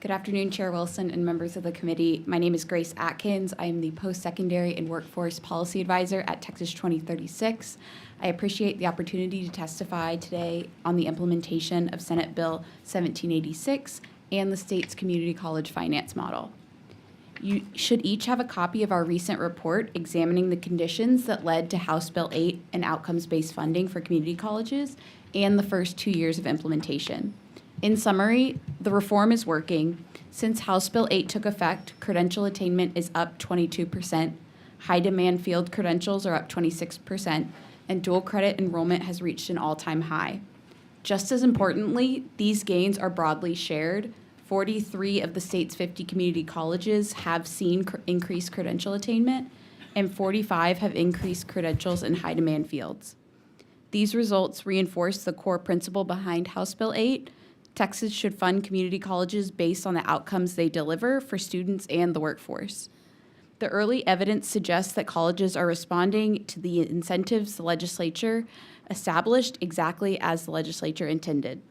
Good afternoon, Chair Wilson and members of the committee. My name is Grace Atkins. I am the Post-Secondary and Workforce Policy Advisor at Texas 2036. I appreciate the opportunity to testify today on the implementation of Senate Bill 1786 and the state's community college finance model. You should each have a copy of our recent report examining the conditions that led to House Bill 8 and outcomes-based funding for community colleges and the first 2 years of implementation. In summary, the reform is working. Since House Bill 8 took effect, credential attainment is up 22%, high-demand field credentials are up 26%, and dual credit enrollment has reached an all-time high. Just as importantly, these gains are broadly shared. 43 of the state's 50 community colleges have seen increased credential attainment, and 45 have increased credentials in high-demand fields. These results reinforce the core principle behind House Bill 8. Texas should fund community colleges based on the outcomes they deliver for students and the workforce. The early evidence suggests that colleges are responding to the incentives the legislature established exactly as the legislature intended.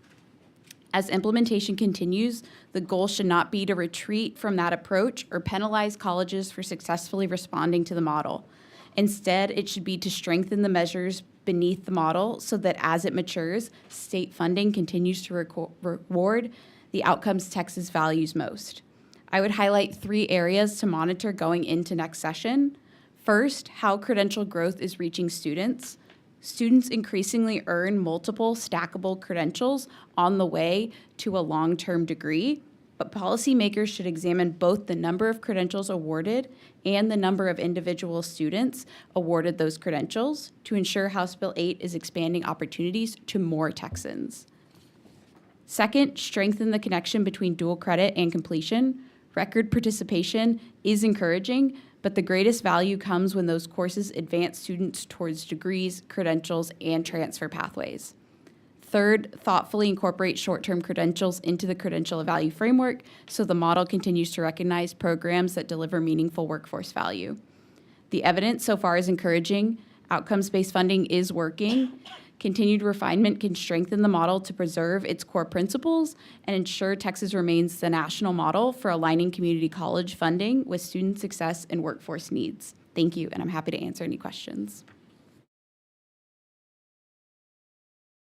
As implementation continues, the goal should not be to retreat from that approach or penalize colleges for successfully responding to the model. Instead, it should be to strengthen the measures beneath the model so that as it matures, state funding continues to reward the outcomes Texas values most. I would highlight 3 areas to monitor going into next session. First, how credential growth is reaching students. Students increasingly earn multiple stackable credentials on the way to a long-term degree, but policymakers should examine both the number of credentials awarded and the number of individual students awarded those credentials to ensure House Bill 8 is expanding opportunities to more Texans. Second, strengthen the connection between dual credit and completion. Record participation is encouraging, but the greatest value comes when those courses advance students towards degrees, credentials, and transfer pathways. Third, thoughtfully incorporate short-term credentials into the credential value framework so the model continues to recognize programs that deliver meaningful workforce value. The evidence so far is encouraging. Outcomes-based funding is working. Continued refinement can strengthen the model to preserve its core principles and ensure Texas remains the national model for aligning community college funding with student success and workforce needs. Thank you, and I'm happy to answer any questions.